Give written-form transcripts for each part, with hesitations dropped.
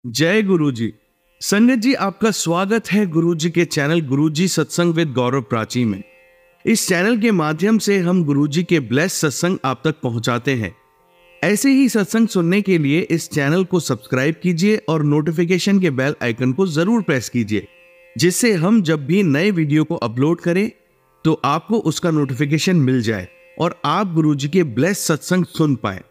जय गुरुजी। संगत जी, आपका स्वागत है गुरुजी के चैनल गुरुजी सत्संग विद गौरव प्राची में। इस चैनल के माध्यम से हम गुरुजी के ब्लेस सत्संग आप तक पहुंचाते हैं। ऐसे ही सत्संग सुनने के लिए इस चैनल को सब्सक्राइब कीजिए और नोटिफिकेशन के बेल आइकन को जरूर प्रेस कीजिए, जिससे हम जब भी नए वीडियो को अपलोड करें तो आपको उसका नोटिफिकेशन मिल जाए और आप गुरुजी के ब्लेस सत्संग सुन पाए।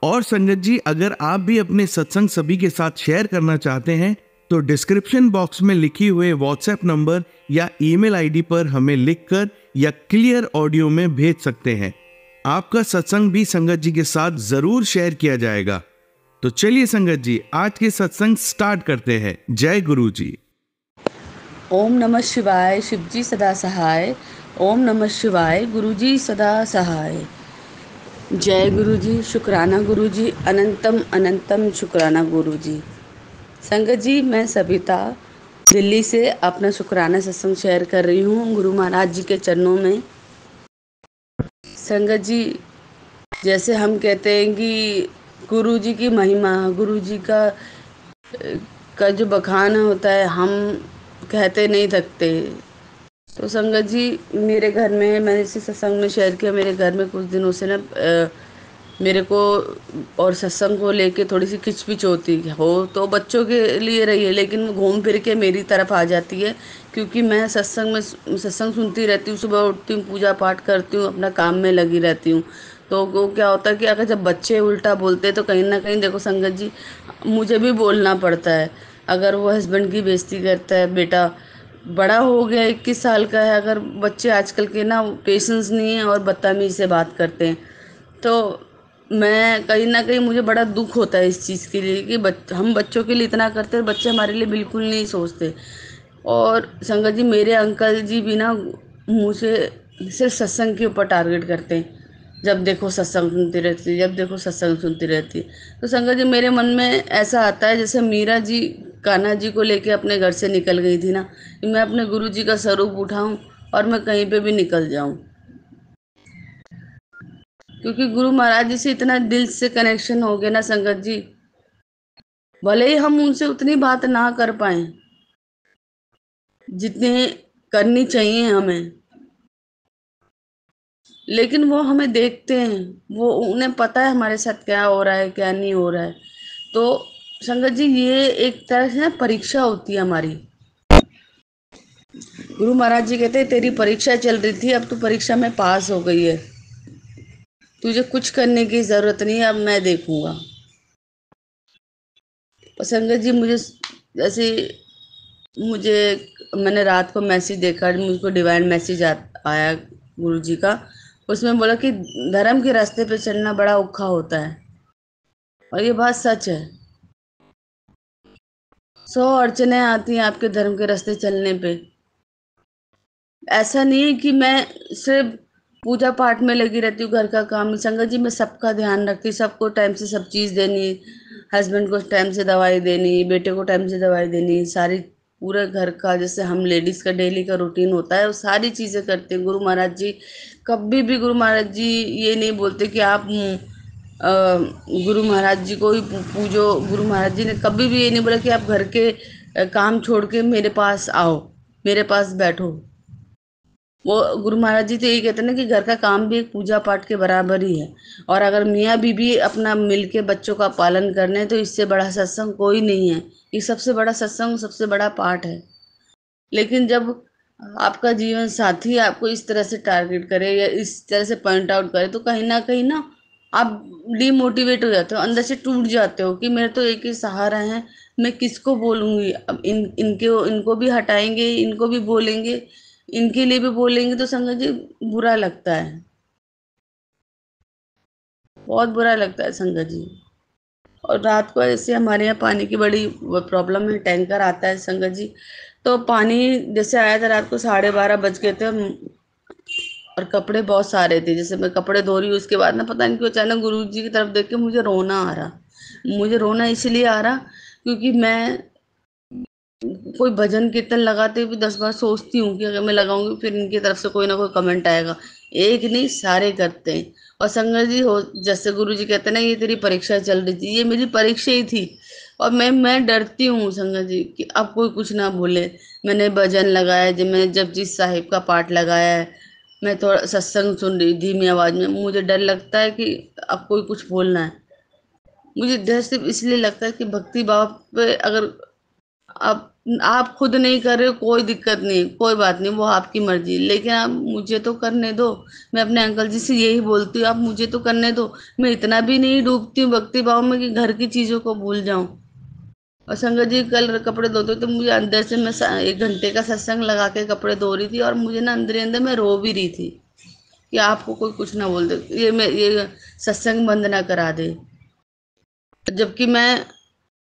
और संगत जी, अगर आप भी अपने सत्संग सभी के साथ शेयर करना चाहते हैं तो डिस्क्रिप्शन बॉक्स में लिखी हुए व्हाट्सएप नंबर या ईमेल आईडी पर हमें लिखकर या क्लियर ऑडियो में भेज सकते हैं। आपका सत्संग भी संगत जी के साथ जरूर शेयर किया जाएगा। तो चलिए संगत जी, आज के सत्संग स्टार्ट करते हैं। जय गुरु जी। ओम नमः शिवाय। शिवजी सदा सहाय। ओम नमः शिवाय। गुरुजी सदा सहाय। जय गुरुजी। शुक्राना गुरुजी। अनंतम अनंतम शुक्राना गुरुजी। संगत जी, मैं सविता दिल्ली से अपना शुक्राना सत्संग शेयर कर रही हूँ गुरु महाराज जी के चरणों में। संगत जी, जैसे हम कहते हैं कि गुरु जी की महिमा, गुरु जी का जो बखान होता है, हम कहते नहीं थकते। तो संगत जी, मेरे घर में, मैंने इसी सत्संग में शेयर किया, मेरे घर में कुछ दिनों से ना मेरे को और सत्संग को लेके थोड़ी सी खिचपिच होती हो तो बच्चों के लिए रही है, लेकिन वो घूम फिर के मेरी तरफ आ जाती है, क्योंकि मैं सत्संग सुनती रहती हूँ। सुबह उठती हूँ, पूजा पाठ करती हूँ, अपना काम में लगी रहती हूँ। तो वो क्या होता है कि अगर जब बच्चे उल्टा बोलते हैं तो कहीं ना कहीं देखो संगत जी, मुझे भी बोलना पड़ता है। अगर वो हस्बैंड की बेइज्जती करता है, बेटा बड़ा हो गया 21 साल का है, अगर बच्चे आजकल के ना पेशेंस नहीं है और बदतमीज़ी से बात करते हैं, तो मैं कहीं ना कहीं मुझे बड़ा दुख होता है इस चीज़ के लिए कि हम बच्चों के लिए इतना करते हैं, बच्चे हमारे लिए बिल्कुल नहीं सोचते। और संगत जी, मेरे अंकल जी भी ना मुझे सिर्फ सत्संग के ऊपर टारगेट करते हैं। जब देखो सत्संग सुनती रहती, जब देखो सत्संग सुनती रहती। तो संगत जी, मेरे मन में ऐसा आता है जैसे मीरा जी कान्हा जी को लेके अपने घर से निकल गई थी ना, कि मैं अपने गुरु जी का स्वरूप उठाऊं और मैं कहीं पे भी निकल जाऊं, क्योंकि गुरु महाराज जी से इतना दिल से कनेक्शन हो गया ना संगत जी। भले ही हम उनसे उतनी बात ना कर पाए जितनी करनी चाहिए हमें, लेकिन वो हमें देखते हैं, वो उन्हें पता है हमारे साथ क्या हो रहा है, क्या नहीं हो रहा है। तो संगत जी, ये एक तरह से ना परीक्षा होती है हमारी। गुरु महाराज जी कहते हैं, तेरी परीक्षा चल रही थी, अब तू परीक्षा में पास हो गई है, तुझे कुछ करने की जरूरत नहीं है, अब मैं देखूंगा। और संगत जी, जैसे मुझे मैंने रात को मैसेज देखा, मुझको डिवाइन मैसेज आया गुरु जी का। उसमें बोला कि धर्म के रास्ते पे चलना बड़ा औखा होता है, और ये बात सच है। 100 अड़चने आती हैं आपके धर्म के रास्ते चलने पे। ऐसा नहीं है कि मैं सिर्फ पूजा पाठ में लगी रहती हूँ, घर का काम। संगत जी, मैं सबका ध्यान रखती हूँ, सबको टाइम से सब चीज़ देनी, हस्बैंड को टाइम से दवाई देनी, बेटे को टाइम से दवाई देनी, सारी पूरे घर का, जैसे हम लेडीज़ का डेली का रूटीन होता है, वो सारी चीज़ें करते हैं। गुरु महाराज जी कभी भी, गुरु महाराज जी ये नहीं बोलते कि आप गुरु महाराज जी को ही पूजो। गुरु महाराज जी ने कभी भी ये नहीं बोला कि आप घर के काम छोड़ के मेरे पास आओ, मेरे पास बैठो। वो गुरु महाराज जी तो यही कहते हैं ना कि घर का काम भी एक पूजा पाठ के बराबर ही है। और अगर मियाँ बीबी अपना मिलके बच्चों का पालन करने, तो इससे बड़ा सत्संग कोई नहीं है। ये सबसे बड़ा सत्संग, सबसे बड़ा पाठ है। लेकिन जब आपका जीवन साथी आपको इस तरह से टारगेट करे या इस तरह से पॉइंट आउट करे, तो कहीं ना आप डिमोटिवेट हो जाते हो, अंदर से टूट जाते हो कि मेरे तो एक ही सहारा है, मैं किसको बोलूँगी। अब इनको भी हटाएंगे, इनको भी बोलेंगे, इनके लिए भी बोलेंगे, तो संगत जी बुरा लगता है, बहुत बुरा लगता है संगत जी। और रात को ऐसे हमारे यहाँ पानी की बड़ी प्रॉब्लम है, टैंकर आता है संगत जी। तो पानी जैसे आया था रात को 12:30 बज गए थे, और कपड़े बहुत सारे थे। जैसे मैं कपड़े धो रही हूँ, उसके बाद ना पता नहीं क्यों अचानक गुरु जी की तरफ देख के मुझे रोना आ रहा। मुझे रोना इसलिए आ रहा क्योंकि मैं कोई भजन कीर्तन लगाते हुए 10 बार सोचती हूँ कि अगर मैं लगाऊंगी फिर इनकी तरफ से कोई ना कोई कमेंट आएगा। एक नहीं, सारे करते हैं। और संगत जी हो, जैसे गुरु जी कहते हैं ना, ये तेरी परीक्षा चल रही थी, ये मेरी परीक्षा ही थी। और मैं डरती हूँ संगत जी कि अब कोई कुछ ना बोले। मैंने भजन लगाया, जब मैंने जपजी साहिब का पाठ लगाया है, मैं थोड़ा सत्संग सुन रही धीमी आवाज में, मुझे डर लगता है कि अब कोई कुछ बोलना है। मुझे डर सिर्फ इसलिए लगता है कि भक्ति भाव पे अगर आप खुद नहीं कर रहे हो, कोई दिक्कत नहीं, कोई बात नहीं, वो आपकी मर्जी, लेकिन आप मुझे तो करने दो। मैं अपने अंकल जी से यही बोलती हूँ, आप मुझे तो करने दो। मैं इतना भी नहीं डूबती हूँ भक्ति भाव में कि घर की चीजों को भूल जाऊं। और संगत जी कल कपड़े धोते तो मुझे अंदर से, मैं 1 घंटे का सत्संग लगा के कपड़े धो रही थी और मुझे ना अंदर ही अंदर मैं रो भी रही थी कि आपको कोई कुछ ना बोल दे, ये सत्संग बंद ना करा दे। जबकि मैं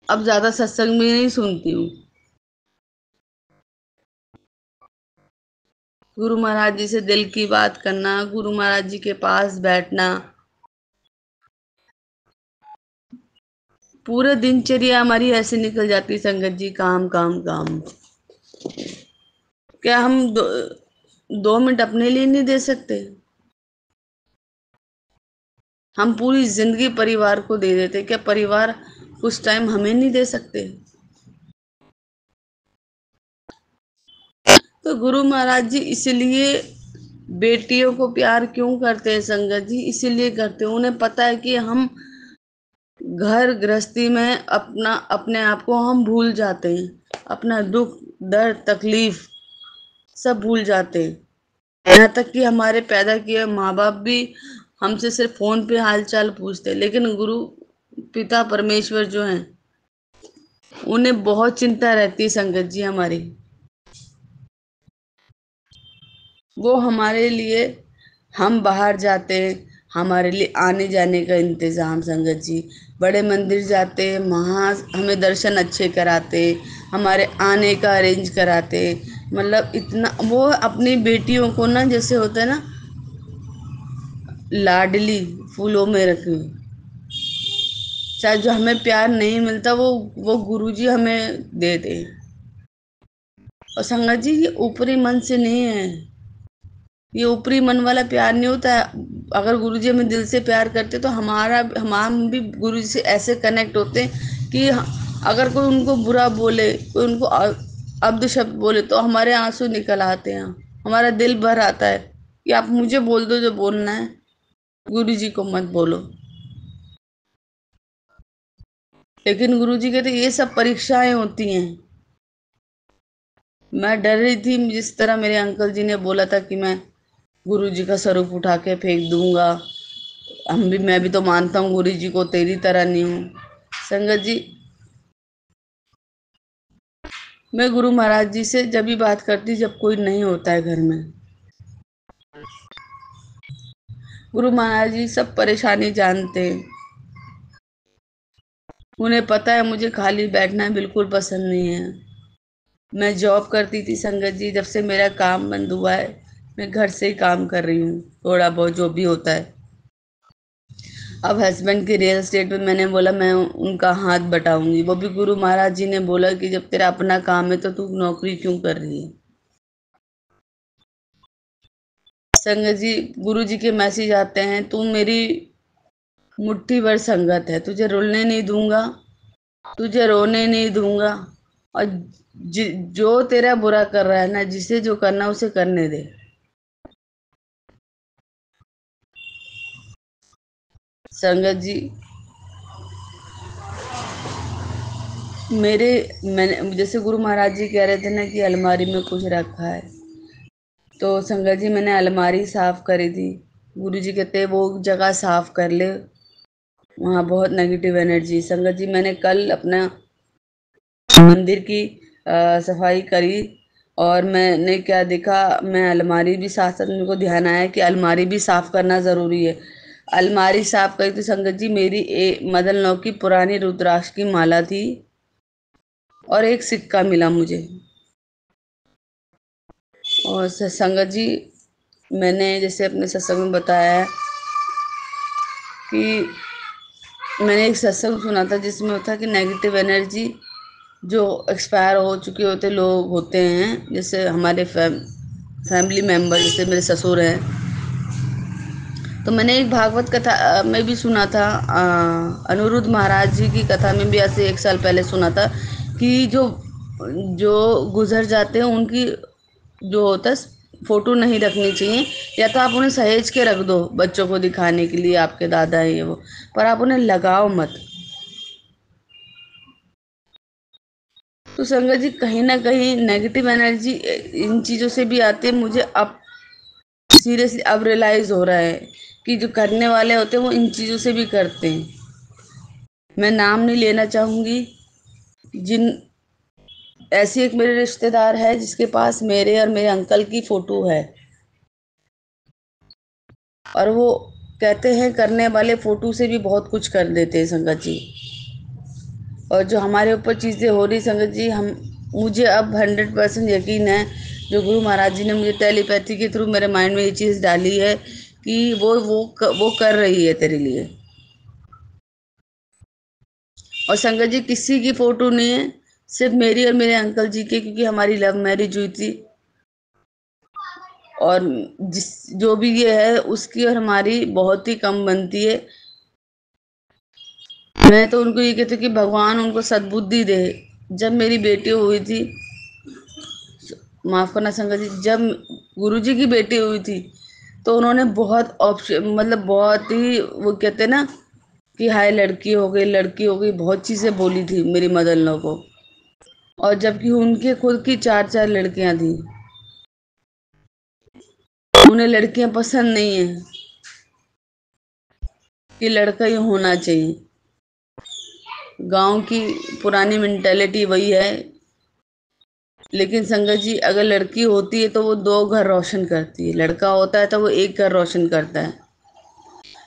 अब ज्यादा सत्संग भी नहीं सुनती हूँ। गुरु महाराज जी से दिल की बात करना, गुरु महाराज जी के पास बैठना, पूरे दिनचर्या हमारी ऐसे निकल जाती संगत जी, काम काम काम। क्या हम 2 मिनट अपने लिए नहीं दे सकते? हम पूरी जिंदगी परिवार को दे देते, क्या परिवार कुछ टाइम हमें नहीं दे सकते? तो गुरु महाराज जी इसलिए बेटियों को प्यार क्यों करते हैं संगत जी? इसीलिए करते हैं, उन्हें पता है कि हम घर गृहस्थी में अपने आप को हम भूल जाते हैं, अपना दुख दर्द तकलीफ सब भूल जाते हैं। यहाँ तक कि हमारे पैदा किए माँ बाप भी हमसे सिर्फ फोन पे हालचाल पूछते हैं, लेकिन गुरु पिता परमेश्वर जो हैं, उन्हें बहुत चिंता रहती है संगत जी हमारी। वो हमारे लिए, हम बाहर जाते हैं, हमारे लिए आने जाने का इंतजाम संगत जी, बड़े मंदिर जाते हैं, वहाँ हमें दर्शन अच्छे कराते, हमारे आने का अरेंज कराते, मतलब इतना वो अपनी बेटियों को ना, जैसे होता है ना लाडली फूलों में रखे, चाहे जो हमें प्यार नहीं मिलता वो गुरुजी हमें दे दे। और संगत जी ये ऊपरी मन से नहीं है, ये ऊपरी मन वाला प्यार नहीं होता है। अगर गुरुजी हमें दिल से प्यार करते तो हम भी गुरुजी से ऐसे कनेक्ट होते हैं कि अगर कोई उनको बुरा बोले, कोई उनको अब्द शब्द बोले तो हमारे आंसू निकल आते हैं, हमारा दिल भर आता है कि आप मुझे बोल दो जो बोलना है, गुरुजी को मत बोलो। लेकिन गुरुजी कहते ये सब परीक्षाएं होती हैं। मैं डर रही थी, जिस तरह मेरे अंकल जी ने बोला था कि मैं गुरुजी का स्वरूप उठा के फेंक दूंगा। मैं भी तो मानता हूँ गुरुजी को, तेरी तरह नहीं हूँ संगत जी। मैं गुरु महाराज जी से जब भी बात करती, जब कोई नहीं होता है घर में, गुरु महाराज जी सब परेशानी जानते हैं। उन्हें पता है मुझे खाली बैठना बिल्कुल पसंद नहीं है। मैं जॉब करती थी संगत जी, जब से मेरा काम बंद हुआ है मैं घर से ही काम कर रही हूँ, थोड़ा बहुत जो भी होता है। अब हस्बैंड के रियल एस्टेट में मैंने बोला मैं उनका हाथ बटाऊंगी, वो भी गुरु महाराज जी ने बोला कि जब तेरा अपना काम है तो तू नौकरी क्यों कर रही है। संगत जी गुरु जी के मैसेज आते हैं, तू मेरी मुट्ठी भर संगत है, तुझे रुलने नहीं दूंगा, तुझे रोने नहीं दूंगा, और जो तेरा बुरा कर रहा है ना, जिसे जो करना उसे करने दे। संगत जी मैंने जैसे गुरु महाराज जी कह रहे थे ना कि अलमारी में कुछ रखा है, तो संगत जी मैंने अलमारी साफ करी थी। गुरु जी कहते वो जगह साफ कर ले, वहाँ बहुत नेगेटिव एनर्जी। संगत जी मैंने कल अपना मंदिर की सफाई करी और मैंने क्या देखा, मैं अलमारी भी साथ साथ मेरे को ध्यान आया कि अलमारी भी साफ करना ज़रूरी है। अलमारी साफ करी तो संगत जी मेरी मदन लाल की पुरानी रुद्राक्ष की माला थी और एक सिक्का मिला मुझे। और संगत जी मैंने जैसे अपने सत्संग में बताया है कि मैंने एक सत्संग सुना था जिसमें होता है कि नेगेटिव एनर्जी जो एक्सपायर हो चुके होते लोग होते हैं, जैसे हमारे फैमिली मेम्बर, जैसे मेरे ससुर हैं, तो मैंने एक भागवत कथा में भी सुना था, अनिरुद्ध महाराज जी की कथा में भी ऐसे 1 साल पहले सुना था कि जो जो गुजर जाते हैं उनकी जो होता है फोटो नहीं रखनी चाहिए, या तो आप उन्हें सहेज के रख दो बच्चों को दिखाने के लिए आपके दादा है ये वो, पर आप उन्हें लगाओ मत। तो संगत जी कहीं ना कहीं नेगेटिव एनर्जी इन चीज़ों से भी आती है। मुझे अब सीरियसली अब रियलाइज हो रहा है कि जो करने वाले होते हैं वो इन चीज़ों से भी करते हैं। मैं नाम नहीं लेना चाहूँगी। जिन ऐसी एक मेरे रिश्तेदार है जिसके पास मेरे और मेरे अंकल की फ़ोटो है, और वो कहते हैं करने वाले फ़ोटो से भी बहुत कुछ कर देते हैं संगत जी। और जो हमारे ऊपर चीज़ें हो रही संगत जी, हम मुझे अब 100% यकीन है, जो गुरु महाराज जी ने मुझे टेलीपैथी के थ्रू मेरे माइंड में ये चीज़ डाली है कि वो कर रही है तेरे लिए। और संगत जी किसी की फ़ोटो नहीं है, सिर्फ मेरी और मेरे अंकल जी की, क्योंकि हमारी लव मैरिज हुई थी। और जिस जो भी ये है उसकी और हमारी बहुत ही कम बनती है। मैं तो उनको ये कहती हूँ कि भगवान उनको सद्बुद्धि दे। जब मेरी बेटी हुई थी, माफ करना संगत जी, जब गुरुजी की बेटी हुई थी तो उन्होंने बहुत ऑप्शन, मतलब बहुत ही वो कहते ना कि हाय लड़की हो गई, लड़की हो गई, बहुत चीजें बोली थी मेरी मदर इन लॉ को। और जबकि उनके खुद की 4 लड़कियां थी, उन्हें लड़कियां पसंद नहीं है कि लड़का ही होना चाहिए। गांव की पुरानी मेंटेलिटी वही है। लेकिन संगत जी अगर लड़की होती है तो वो 2 घर रोशन करती है, लड़का होता है तो वो 1 घर रोशन करता है।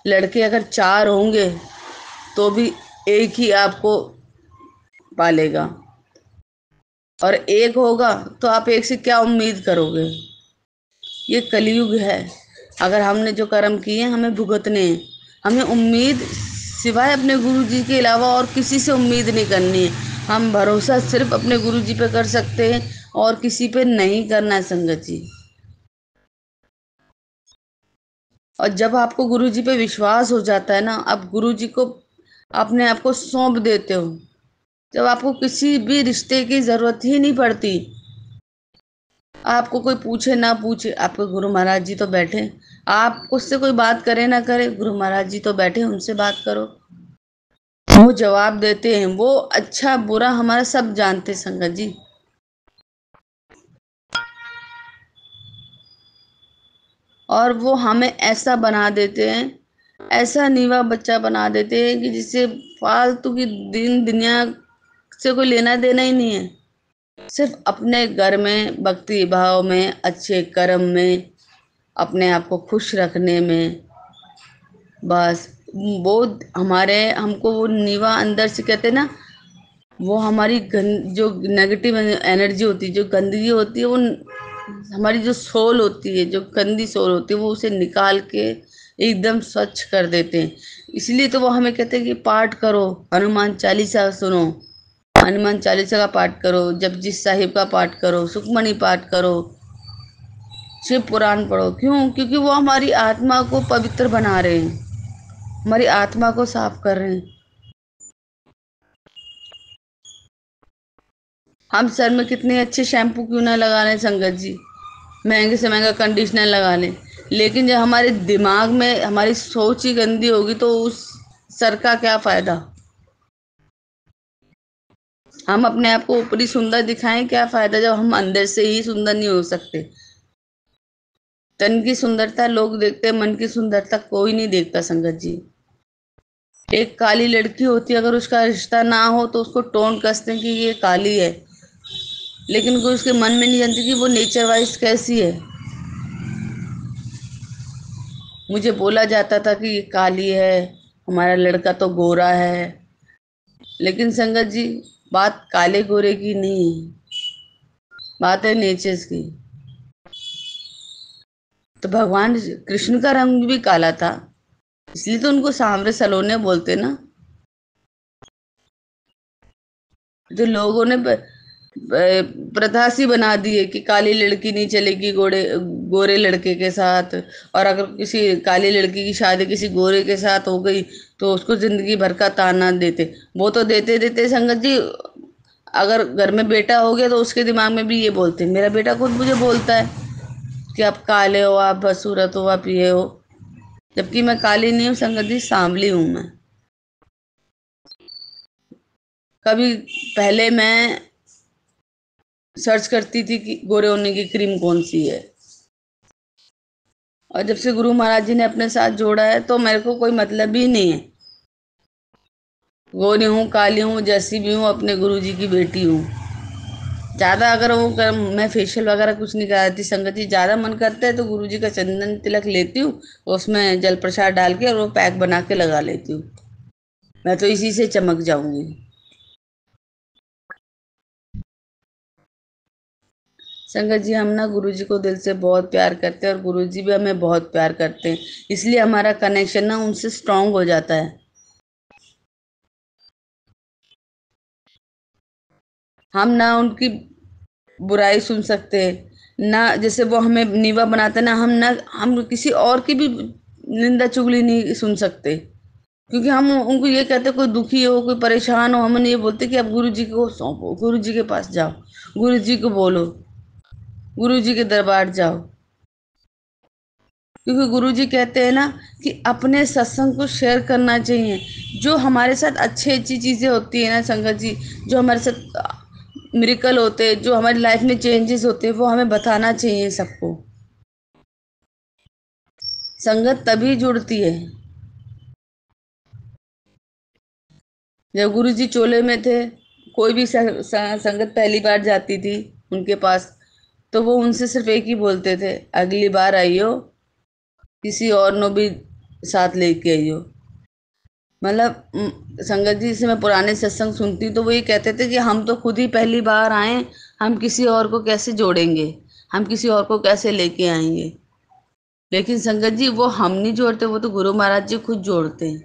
लड़के अगर 4 होंगे तो भी एक ही आपको पालेगा, और एक होगा तो आप एक से क्या उम्मीद करोगे। ये कलयुग है। अगर हमने जो कर्म किए हैं हमें भुगतने हैं। हमें उम्मीद सिवाय अपने गुरु जी के अलावा और किसी से उम्मीद नहीं करनी है। हम भरोसा सिर्फ अपने गुरु जी पे कर सकते हैं और किसी पे नहीं करना है संगत जी। और जब आपको गुरु जी पे विश्वास हो जाता है ना, आप गुरु जी को अपने आप को सौंप देते हो, जब आपको किसी भी रिश्ते की जरूरत ही नहीं पड़ती। आपको कोई पूछे ना पूछे, आपके गुरु महाराज जी तो बैठे, आप उससे कोई बात करे ना करे, गुरु महाराज जी तो बैठे, उनसे बात करो, वो जवाब देते हैं। वो अच्छा बुरा हमारा सब जानते संगत जी। और वो हमें ऐसा बना देते हैं, ऐसा नीवा बच्चा बना देते हैं कि जिससे फालतू की दिन दुनिया से कोई लेना देना ही नहीं है। सिर्फ अपने घर में भक्ति भाव में, अच्छे कर्म में, अपने आप को खुश रखने में, बस वो हमारे हमको वो नीवा अंदर से कहते ना, वो हमारी जो नेगेटिव एनर्जी होती है, जो गंदगी होती है, वो हमारी जो सोल होती है, जो गंदी सोल होती है, वो उसे निकाल के एकदम स्वच्छ कर देते हैं। इसलिए तो वो हमें कहते हैं कि पाठ करो, हनुमान चालीसा सुनो, हनुमान चालीसा का पाठ करो, जपजी साहिब का पाठ करो, सुखमणि पाठ करो, शिव पुराण पढ़ो। क्यों? क्योंकि वो हमारी आत्मा को पवित्र बना रहे हैं, हमारी आत्मा को साफ कर रहे हैं। हम सर में कितने अच्छे शैम्पू क्यों ना लगा लें संगत जी, महंगे से महंगा कंडीशनर लगा लें, लेकिन जब हमारे दिमाग में हमारी सोच ही गंदी होगी तो उस सर का क्या फायदा। हम अपने आप को ऊपरी सुंदर दिखाएं, क्या फायदा जब हम अंदर से ही सुंदर नहीं हो सकते। तन की सुंदरता लोग देखते हैं, मन की सुंदरता कोई नहीं देखता संगत जी। एक काली लड़की होती है, अगर उसका रिश्ता ना हो तो उसको टोन कसते हैं कि ये काली है, लेकिन कोई उसके मन में नहीं जानती कि वो नेचर वाइज कैसी है। मुझे बोला जाता था कि ये काली है, हमारा लड़का तो गोरा है, लेकिन संगत जी बात काले गोरे की नहीं है, बात है नेचर्स की। तो भगवान कृष्ण का रंग भी काला था, इसलिए तो उनको सांवरे सलोने बोलते ना। जो लोगों ने प्रथा सी बना दी है कि काली लड़की नहीं चलेगी गोरे लड़के के साथ। और अगर किसी काली लड़की की शादी किसी गोरे के साथ हो गई तो उसको जिंदगी भर का ताना देते। वो तो देते देते संगत जी, अगर घर में बेटा हो गया तो उसके दिमाग में भी ये बोलते। मेरा बेटा खुद मुझे बोलता है कि आप काले हो, आप बदसूरत हो, आप ये हो। जबकि मैं काली नहीं हूँ संगत जी, सांवली हूँ मैं। कभी पहले मैं सर्च करती थी कि गोरे होने की क्रीम कौन सी है, और जब से गुरु महाराज जी ने अपने साथ जोड़ा है तो मेरे को कोई मतलब ही नहीं है। गोरी हूँ, काली हूँ, जैसी भी हूँ, अपने गुरु जी की बेटी हूँ। ज़्यादा अगर मैं फेशियल वगैरह कुछ नहीं कराती संगत जी। ज़्यादा मन करता है तो गुरु जी का चंदन तिलक लेती हूँ, उसमें जल प्रसाद डाल के और वो पैक बना के लगा लेती हूँ। मैं तो इसी से चमक जाऊंगी। संगत जी, हम ना गुरु जी को दिल से बहुत प्यार करते हैं और गुरु जी भी हमें बहुत प्यार करते हैं, इसलिए हमारा कनेक्शन ना उनसे स्ट्रांग हो जाता है। हम ना उनकी बुराई सुन सकते हैं ना, जैसे वो हमें नीवा बनाते ना, हम किसी और की भी निंदा चुगली नहीं सुन सकते। क्योंकि हम उनको ये कहते, कोई दुखी हो, कोई परेशान हो, हम ये बोलते कि आप गुरु जी को सौंपो, गुरु जी के पास जाओ, गुरु जी को बोलो, गुरु जी के दरबार जाओ। क्योंकि गुरु जी कहते हैं ना कि अपने सत्संग को शेयर करना चाहिए। जो हमारे साथ अच्छी अच्छी चीज़ें होती है ना संगत जी, जो हमारे साथ मिरेकल होते हैं, जो हमारी लाइफ में चेंजेस होते हैं, वो हमें बताना चाहिए सबको। संगत तभी जुड़ती है। जब गुरु जी चोले में थे, कोई भी संगत पहली बार जाती थी उनके पास, तो वो उनसे सिर्फ एक ही बोलते थे, अगली बार आइयो, किसी और नो भी साथ लेके आइयो। मतलब संगत जी से मैं पुराने सत्संग सुनती तो वो ये कहते थे कि हम तो खुद ही पहली बार आए, हम किसी और को कैसे जोड़ेंगे, हम किसी और को कैसे लेके आएंगे। लेकिन संगत जी, वो हम नहीं जोड़ते, वो तो गुरु महाराज जी खुद जोड़ते हैं।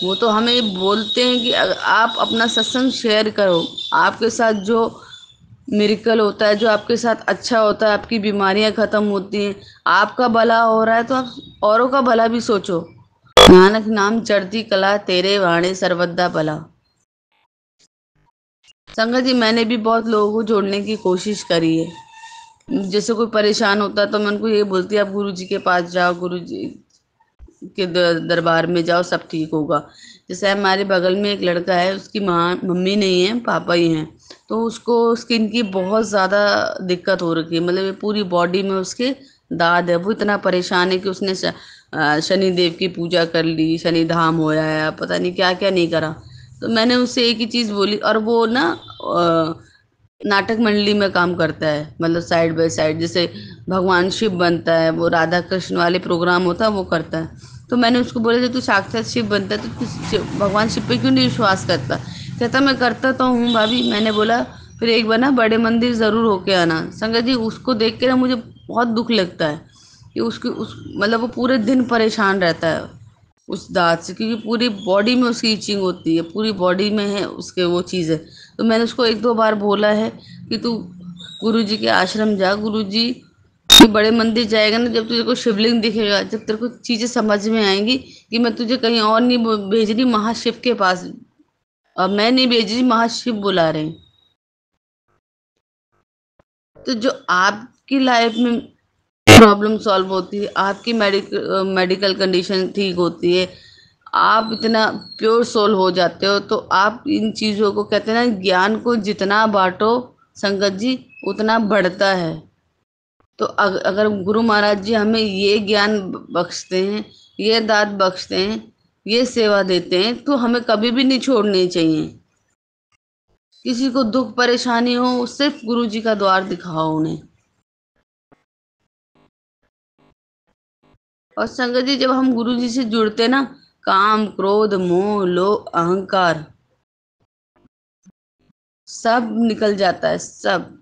वो तो हमें बोलते हैं कि आप अपना सत्संग शेयर करो। आपके साथ जो मिरेकल होता है, जो आपके साथ अच्छा होता है, आपकी बीमारियां खत्म होती हैं, आपका भला हो रहा है, तो आप औरों का भला भी सोचो। नानक नाम चढ़ती कला, तेरे वाणी सर्वदा भला। संगत जी, मैंने भी बहुत लोगों को जोड़ने की कोशिश करी है। जैसे कोई परेशान होता है तो मैं उनको ये बोलती, आप गुरु जी के पास जाओ, गुरु जी के दरबार में जाओ, सब ठीक होगा। जैसे हमारे बगल में एक लड़का है, उसकी माँ मम्मी नहीं है, पापा ही हैं। तो उसको स्किन की बहुत ज़्यादा दिक्कत हो रखी है, मतलब ये पूरी बॉडी में उसके दाद है। वो इतना परेशान है कि उसने शनि देव की पूजा कर ली, शनि धाम होया है, पता नहीं क्या क्या नहीं करा। तो मैंने उससे एक ही चीज़ बोली, और वो ना नाटक मंडली में काम करता है, मतलब साइड बाय साइड। जैसे भगवान शिव बनता है, वो राधा कृष्ण वाले प्रोग्राम होता है, वो करता है। तो मैंने उसको बोला, जब तू साक्षात शिव बनता है तो तू भगवान शिव पे क्यों नहीं विश्वास करता। कहता, मैं करता तो हूँ भाभी। मैंने बोला, फिर एक बार ना बड़े मंदिर ज़रूर होके आना। संगत जी, उसको देख के ना मुझे बहुत दुख लगता है कि उसकी उस मतलब वो पूरे दिन परेशान रहता है उस दांत से, क्योंकि पूरी बॉडी में उसकी इचिंग होती है, पूरी बॉडी में है उसके वो चीज़ है। तो मैंने उसको एक दो बार बोला है कि तू गुरु जी के आश्रम जा, गुरु जी के बड़े मंदिर जाएगा ना, जब तुझे को शिवलिंग दिखेगा, जब तेरे को चीज़ें समझ में आएंगी कि मैं तुझे कहीं और नहीं भेज रही, महाशिव के पास, और मैं नहीं भेज रही, महाशिव बुला रहे हैं। तो जो आपकी लाइफ में प्रॉब्लम सॉल्व होती है, आपकी मेडिकल कंडीशन ठीक होती है, आप इतना प्योर सोल हो जाते हो, तो आप इन चीज़ों को, कहते हैं ना, ज्ञान को जितना बांटो संगत जी, उतना बढ़ता है। तो अगर गुरु महाराज जी हमें ये ज्ञान बख्शते हैं, ये दात बख्शते हैं, ये सेवा देते हैं, तो हमें कभी भी नहीं छोड़नी चाहिए। किसी को दुख परेशानी हो, सिर्फ गुरु जी का द्वार दिखाओ उन्हें। और संगत जी, जब हम गुरु जी से जुड़ते ना, काम क्रोध मोह लोभ अहंकार सब निकल जाता है, सब।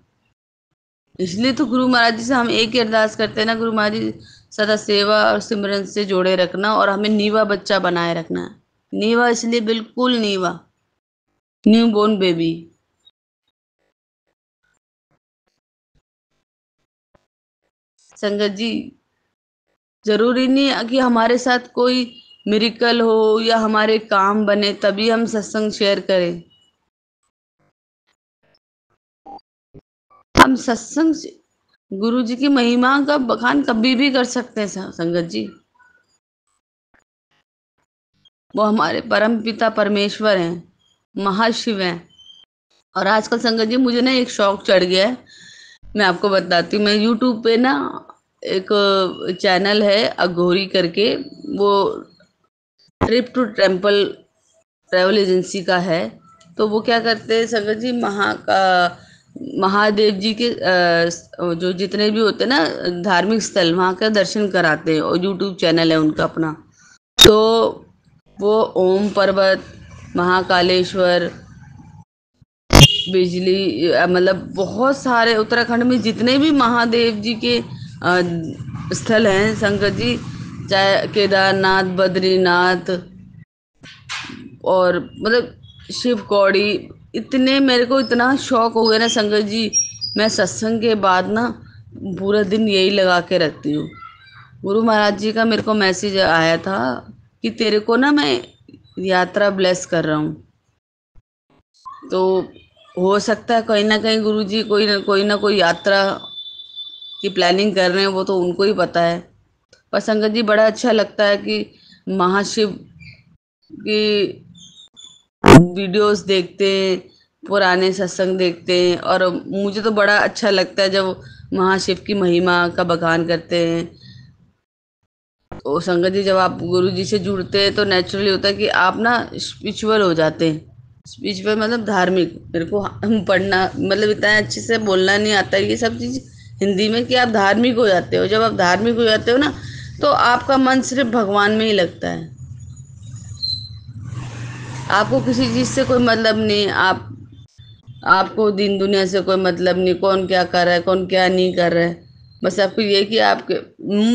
इसलिए तो गुरु महाराज जी से हम एक ही अरदास करते हैं ना, गुरु महाराज जी सदा सेवा और सिमरन से जोड़े रखना, और हमें नीवा बच्चा बनाए रखना। नीवा इसलिए बिल्कुल नीवा। New born baby. संगत जी, जरूरी नहीं है कि हमारे साथ कोई मिरेकल हो या हमारे काम बने तभी हम सत्संग शेयर करें। हम सत्संग गुरु जी की महिमा का बखान कभी भी कर सकते हैं संगत जी। वो हमारे परम पिता परमेश्वर हैं, महाशिव हैं। और आजकल संगत जी मुझे ना एक शौक चढ़ गया है, मैं आपको बताती हूँ। मैं यूट्यूब पे ना एक चैनल है अघोरी करके, वो trip to temple travel agency का है। तो वो क्या करते हैं संगत जी, महादेव जी के जो जितने भी होते हैं ना धार्मिक स्थल, वहाँ का दर्शन कराते हैं। और यूट्यूब चैनल है उनका अपना। तो वो ओम पर्वत, महाकालेश्वर, बिजली मतलब बहुत सारे उत्तराखंड में जितने भी महादेव जी के स्थल हैं संगत जी, चाहे केदारनाथ, बद्रीनाथ और मतलब शिव कौड़ी, इतने मेरे को इतना शौक हो गया ना संगत जी। मैं सत्संग के बाद ना पूरा दिन यही लगा के रखती हूँ। गुरु महाराज जी का मेरे को मैसेज आया था कि तेरे को ना मैं यात्रा ब्लेस कर रहा हूँ। तो हो सकता है कहीं ना कहीं गुरु जी कोई ना कोई यात्रा की प्लानिंग कर रहे हैं, वो तो उनको ही पता है। पर संगत जी बड़ा अच्छा लगता है कि महाशिव की वीडियोस देखते हैं, पुराने सत्संग देखते हैं। और मुझे तो बड़ा अच्छा लगता है जब महाशिव की महिमा का बखान करते हैं। तो संगत जी जब आप गुरु जी से जुड़ते हैं तो नेचुरली होता है कि आप ना स्पिरिचुअल हो जाते हैं। स्पिरिचुअल मतलब धार्मिक। मेरे को हम पढ़ना मतलब इतना अच्छे से बोलना नहीं आता ये सब चीज़ हिंदी में, कि आप धार्मिक हो जाते हो। जब आप धार्मिक हो जाते हो ना, तो आपका मन सिर्फ भगवान में ही लगता है। आपको किसी चीज़ से कोई मतलब नहीं। आपको दीन दुनिया से कोई मतलब नहीं, कौन क्या कर रहा है, कौन क्या नहीं कर रहा है। बस आपको ये कि आपके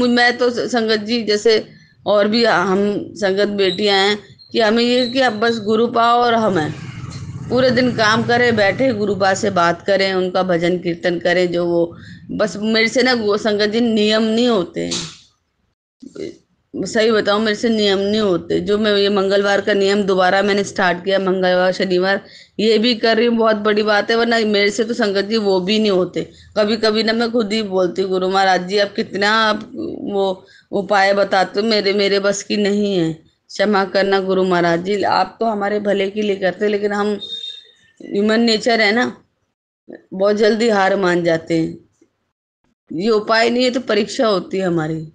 मैं तो संगत जी जैसे और भी हम संगत बेटियां हैं कि हमें ये कि आप बस गुरु पाओ और हमें पूरे दिन काम करें, बैठे गुरुपा से बात करें, उनका भजन कीर्तन करें। जो वो बस मेरे से ना वो संगत जी नियम नहीं होते हैं। सही बताऊं, मेरे से नियम नहीं होते। जो मैं ये मंगलवार का नियम दोबारा मैंने स्टार्ट किया, मंगलवार शनिवार ये भी कर रही हूँ, बहुत बड़ी बात है। वरना मेरे से तो संगत जी वो भी नहीं होते। कभी कभी ना मैं खुद ही बोलती हूँ, गुरु महाराज जी आप कितना आप वो उपाय बताते हो, मेरे मेरे बस की नहीं है, क्षमा करना गुरु महाराज जी। आप तो हमारे भले के लिए करते, लेकिन हम ह्यूमन नेचर है ना, बहुत जल्दी हार मान जाते हैं। ये उपाय नहीं है तो परीक्षा होती है हमारी,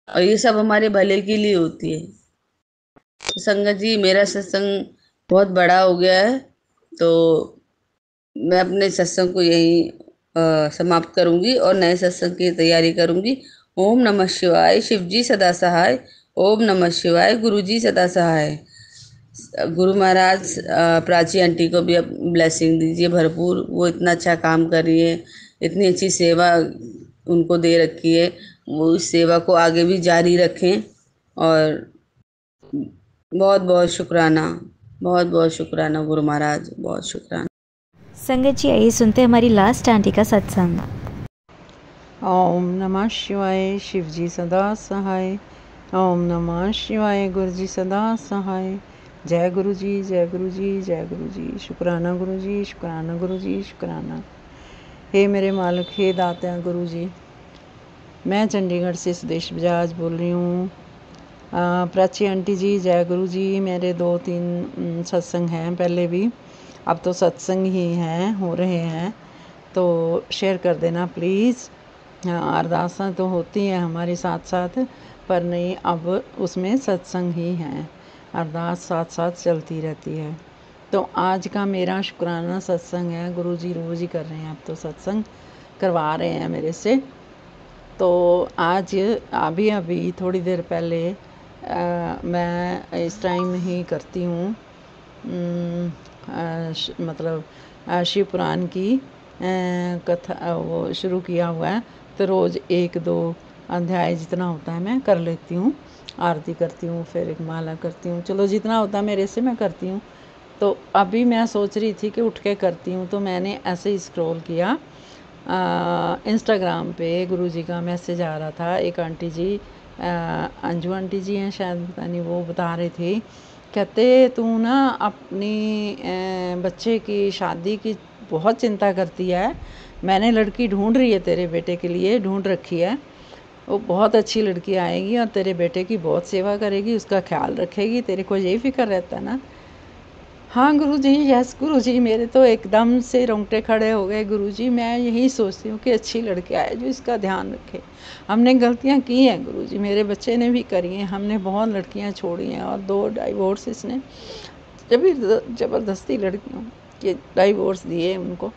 और ये सब हमारे भले के लिए होती है। तो संगत जी मेरा सत्संग बहुत बड़ा हो गया है, तो मैं अपने सत्संग को यहीं समाप्त करूंगी और नए सत्संग की तैयारी करूंगी। ओम नमः शिवाय, शिव जी सदा सहाय। ओम नमः शिवाय, गुरु जी सदा सहाय। गुरु महाराज प्राची आंटी को भी अब ब्लेसिंग दीजिए भरपूर। वो इतना अच्छा काम कर रही है, इतनी अच्छी सेवा उनको दे रखी है। वो इस सेवा को आगे भी जारी रखें। और बहुत बहुत शुक्राना, बहुत बहुत शुक्राना गुरु महाराज, बहुत शुक्राना। संगत जी आइए सुनते हैं हमारी लास्ट आंटी का सत्संग। ओम नमः शिवाय, शिव जी सदा सहाय। ओम नमः शिवाय, गुरु जी सदा सहाय। जय गुरु जी, जय गुरु जी, जय गुरु जी। शुक्राना गुरु जी, शुक्राना गुरु जी, शुक्राना। हे मेरे मालिक, हे दाता गुरु जी। मैं चंडीगढ़ से सुदेश बजाज बोल रही हूँ। प्राची आंटी जी, जय गुरु जी। मेरे 2-3 सत्संग हैं पहले भी, अब तो सत्संग ही हैं, हो रहे हैं, तो शेयर कर देना प्लीज़। अरदासा तो होती है हमारे साथ साथ, पर नहीं अब उसमें सत्संग ही हैं, अरदास साथ साथ चलती रहती है। तो आज का मेरा शुक्राना सत्संग है। गुरुजी रोज़ ही कर रहे हैं, अब तो सत्संग करवा रहे हैं मेरे से। तो आज अभी अभी थोड़ी देर पहले मैं इस टाइम ही करती हूँ, मतलब शिव पुराण की कथा वो शुरू किया हुआ है। तो रोज़ 1-2 अध्याय जितना होता है मैं कर लेती हूँ। आरती करती हूँ, फिर एक माला करती हूँ, चलो जितना होता है मेरे से मैं करती हूँ। तो अभी मैं सोच रही थी कि उठ के करती हूँ, तो मैंने ऐसे ही स्क्रॉल किया, इंस्टाग्राम पे गुरुजी का मैसेज आ रहा था। एक आंटी जी, अंजू आंटी जी हैं शायद, पता नहीं, वो बता रहे थे, कहते तू ना अपनी बच्चे की शादी की बहुत चिंता करती है, मैंने लड़की ढूंढ रही है तेरे बेटे के लिए, ढूंढ रखी है, वो बहुत अच्छी लड़की आएगी और तेरे बेटे की बहुत सेवा करेगी, उसका ख्याल रखेगी, तेरे को यही फिक्र रहता है ना। हाँ गुरुजी, यस गुरुजी, मेरे तो एकदम से रोंगटे खड़े हो गए गुरुजी। मैं यही सोचती हूँ कि अच्छी लड़की आए जो इसका ध्यान रखे। हमने गलतियाँ की हैं गुरुजी, मेरे बच्चे ने भी करी हैं, हमने बहुत लड़कियाँ छोड़ी हैं और 2 डाइवोर्स इसने ज़बरदस्ती लड़कियों के डाइवोर्स दिए उनको।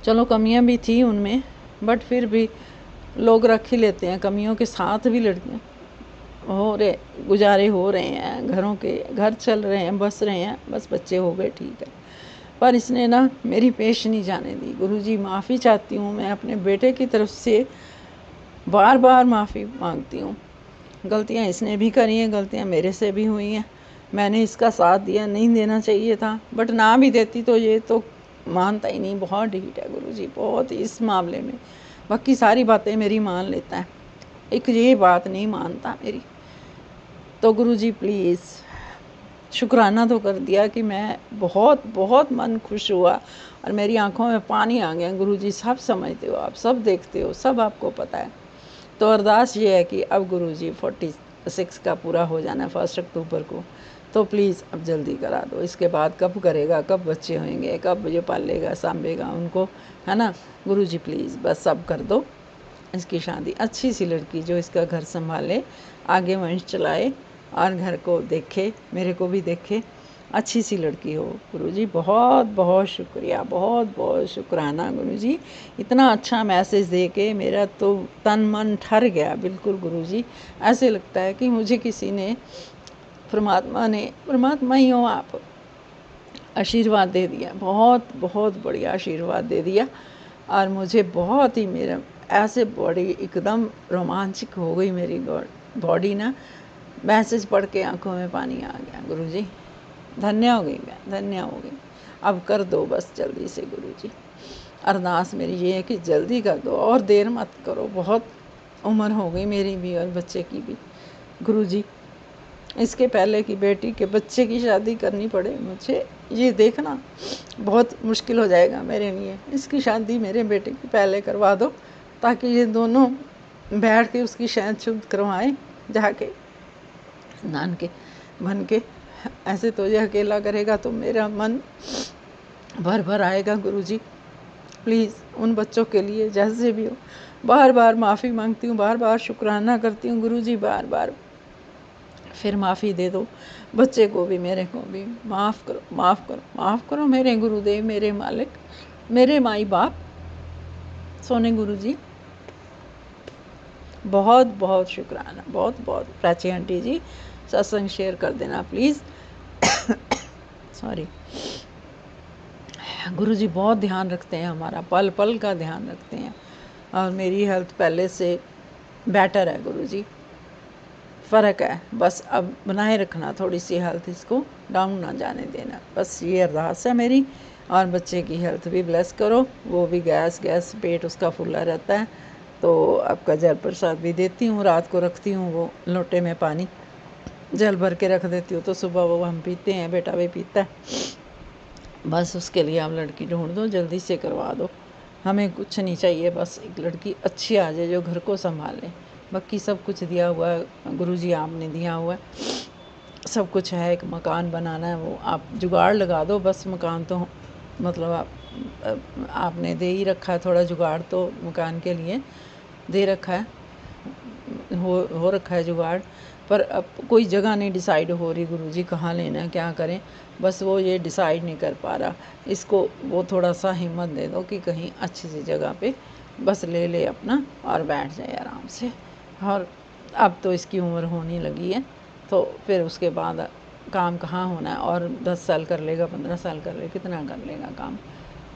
चलो कमियाँ भी थी उनमें, बट फिर भी लोग रख ही लेते हैं, कमियों के साथ भी लड़कियाँ गुजारे हो रहे हैं, घर चल रहे हैं, बस रहे हैं, बस बच्चे हो गए, ठीक है। पर इसने ना मेरी पेश नहीं जाने दी। गुरुजी माफ़ी चाहती हूँ, मैं अपने बेटे की तरफ से बार बार माफ़ी मांगती हूँ। गलतियाँ इसने भी करी हैं, गलतियाँ मेरे से भी हुई हैं, मैंने इसका साथ दिया, नहीं देना चाहिए था, बट ना भी देती तो ये तो मानता ही नहीं, बहुत ढीठ है गुरुजी, बहुत इस मामले में। बाकी सारी बातें मेरी मान लेता है, एक ये बात नहीं मानता मेरी। तो गुरुजी प्लीज़ शुक्राना तो कर दिया कि मैं बहुत बहुत मन खुश हुआ और मेरी आंखों में पानी आ गया। गुरुजी सब समझते हो, आप सब देखते हो, सब आपको पता है। तो अरदास ये है कि अब गुरुजी 46 का पूरा हो जाना है 1 अक्टूबर को, तो प्लीज़ अब जल्दी करा दो। इसके बाद कब करेगा, कब बच्चे होंगे, कब ये पालेगा सांभेगा उनको, है ना गुरुजी, प्लीज़ बस अब कर दो इसकी शादी। अच्छी सी लड़की जो इसका घर संभाले, आगे वंश चलाए और घर को देखे, मेरे को भी देखे, अच्छी सी लड़की हो गुरुजी। बहुत बहुत शुक्रिया, बहुत बहुत शुक्राना गुरुजी, इतना अच्छा मैसेज दे के मेरा तो तन मन ठर गया बिल्कुल गुरुजी। ऐसे लगता है कि मुझे किसी ने, परमात्मा ही हो आप, आशीर्वाद दे दिया, बहुत बहुत बढ़िया आशीर्वाद दे दिया। और मुझे बहुत ही, मेरा ऐसे बॉडी एकदम रोमांचक हो गई मेरी बॉडी ना, मैसेज पढ़ के आंखों में पानी आ गया गुरुजी। धन्य हो गई मैं, धन्य हो गई। अब कर दो बस जल्दी से गुरुजी। अरदास मेरी ये है कि जल्दी कर दो और देर मत करो, बहुत उम्र हो गई मेरी भी और बच्चे की भी गुरुजी। इसके पहले की बेटी के बच्चे की शादी करनी पड़े मुझे, ये देखना बहुत मुश्किल हो जाएगा मेरे लिए। इसकी शादी मेरे बेटे की पहले करवा दो ताकि ये दोनों बैठ के उसकी शहद शुद्ध करवाएं जाके नान के बन के। ऐसे तो ये अकेला करेगा तो मेरा मन भर भर आएगा गुरुजी। प्लीज़ उन बच्चों के लिए जैसे भी हो, बार बार माफ़ी मांगती हूँ, बार बार शुक्राना करती हूँ गुरुजी, बार बार फिर माफ़ी दे दो बच्चे को भी, मेरे को भी माफ़ करो, माफ़ करो, माफ़ करो मेरे गुरुदेव, मेरे मालिक, मेरे माई बाप सोने गुरुजी। बहुत बहुत शुक्राना, बहुत बहुत। प्राची आंटी जी सत्संग शेयर कर देना प्लीज़। सॉरी गुरुजी बहुत ध्यान रखते हैं हमारा, पल पल का ध्यान रखते हैं और मेरी हेल्थ पहले से बेटर है गुरुजी, फ़र्क है, बस अब बनाए रखना थोड़ी सी हेल्थ, इसको डाउन ना जाने देना, बस ये अरदास है मेरी। और बच्चे की हेल्थ भी ब्लेस करो, वो भी गैस पेट उसका फुला रहता है, तो आपका जल प्रसाद भी देती हूँ, रात को रखती हूँ वो लोटे में पानी जल भर के रख देती हूँ, तो सुबह वो हम पीते हैं, बेटा भी पीता है। बस उसके लिए आप लड़की ढूंढ दो, जल्दी से करवा दो, हमें कुछ नहीं चाहिए, बस एक लड़की अच्छी आ जाए जो घर को संभाले। बाकी सब कुछ दिया हुआ है गुरुजी, आपने दिया हुआ है, सब कुछ है। एक मकान बनाना है, वो आप जुगाड़ लगा दो बस। मकान तो मतलब आपने दे ही रखा है, थोड़ा जुगाड़ तो मकान के लिए दे रखा है, हो रखा है जुगाड़, पर अब कोई जगह नहीं डिसाइड हो रही गुरुजी, कहाँ लेना है, क्या करें, बस वो ये डिसाइड नहीं कर पा रहा। इसको वो थोड़ा सा हिम्मत दे दो कि कहीं अच्छी सी जगह पे बस ले ले अपना और बैठ जाए आराम से। और अब तो इसकी उम्र होने लगी है, तो फिर उसके बाद काम कहाँ होना है, और 10 साल कर लेगा, 15 साल कर लेगा, कितना कर लेगा काम।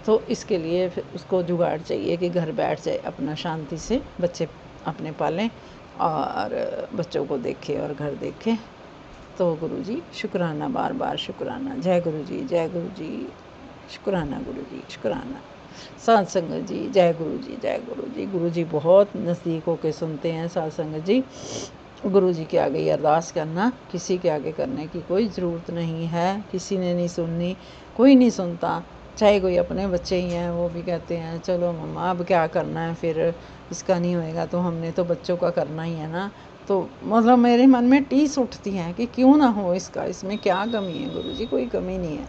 तो इसके लिए फिर उसको जुगाड़ चाहिए कि घर बैठ जाए अपना शांति से, बच्चे अपने पालें और बच्चों को देखे और घर देखे। तो गुरु जी शुक्राना, बार बार शुक्राना। जय गुरु जी, जय गुरु जी, शुक्राना गुरु जी, शुक्राना। साध संगत जी, जय गुरु जी, जय गुरु जी। गुरु जी बहुत नज़दीक होके सुनते हैं। साध संगत जी, गुरु जी के आगे ये अरदास करना, किसी के आगे करने की कोई ज़रूरत नहीं है। किसी ने नहीं सुननी, कोई नहीं सुनता। चाहे कोई अपने बच्चे ही हैं, वो भी कहते हैं चलो मम्मा अब क्या करना है, फिर इसका नहीं होएगा तो हमने तो बच्चों का करना ही है ना। तो मतलब मेरे मन में टीस उठती हैं कि क्यों ना हो इसका, इसमें क्या कमी है गुरु जी? कोई कमी नहीं है,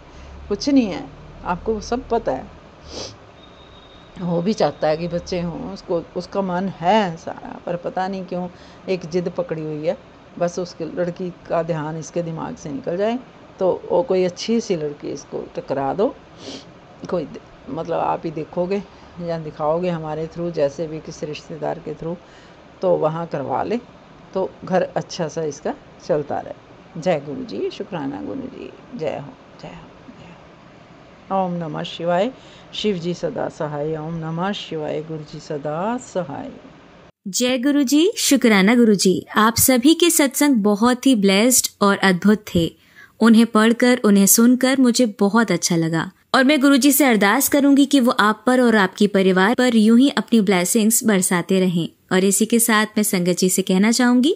कुछ नहीं है, आपको सब पता है। वो भी चाहता है कि बच्चे हों, उसको उसका मन है सारा, पर पता नहीं क्यों एक जिद पकड़ी हुई है। बस उसके लड़की का ध्यान इसके दिमाग से निकल जाए तो वो कोई अच्छी सी लड़की इसको टकरा दो, कोई मतलब आप ही देखोगे या दिखाओगे हमारे थ्रू, जैसे भी किसी रिश्तेदार के थ्रू, तो वहाँ करवा ले तो घर अच्छा सा इसका चलता रहे। जय गुरु जी, शुक्राना गुरु जी, जय हो, जय हो, जय हो। ओम नमः शिवाय, शिव जी सदा सहाय। ओम नमः शिवाय, गुरु जी सदा सहाय। जय गुरु जी, शुक्राना गुरु जी। आप सभी के सत्संग बहुत ही ब्लेस्ड और अद्भुत थे। उन्हें पढ़कर, उन्हें सुनकर मुझे बहुत अच्छा लगा और मैं गुरुजी से अरदास करूंगी कि वो आप पर और आपके परिवार पर यूं ही अपनी ब्लेसिंग्स बरसाते रहें। और इसी के साथ मैं संगत जी से कहना चाहूंगी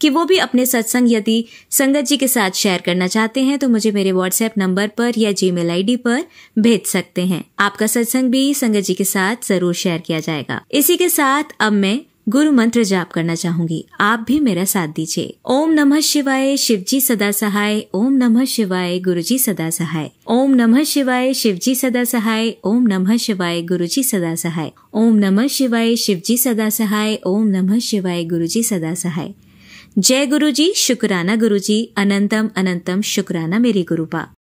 कि वो भी अपने सत्संग यदि संगत जी के साथ शेयर करना चाहते हैं तो मुझे मेरे व्हाट्सएप नंबर पर या जीमेल आईडी पर भेज सकते हैं। आपका सत्संग भी संगत जी के साथ जरूर शेयर किया जाएगा। इसी के साथ अब मैं गुरु मंत्र जाप करना चाहूंगी, आप भी मेरा साथ दीजिए। ओम नमः शिवाय, शिव जी सदा सहाय। ओम नमः शिवाय, गुरु जी सदा सहाय। ओम नमः शिवाय, शिव जी सदा सहाय। ओम नमः शिवाय, गुरु जी सदा सहाय। ओम नमः शिवाय, शिव जी सदा सहाय। ओम नमः शिवाय, गुरु जी सदा सहाय। जय गुरु जी, शुक्राना गुरु जी, अनंतम अनंतम शुक्राना मेरे गुरुपा।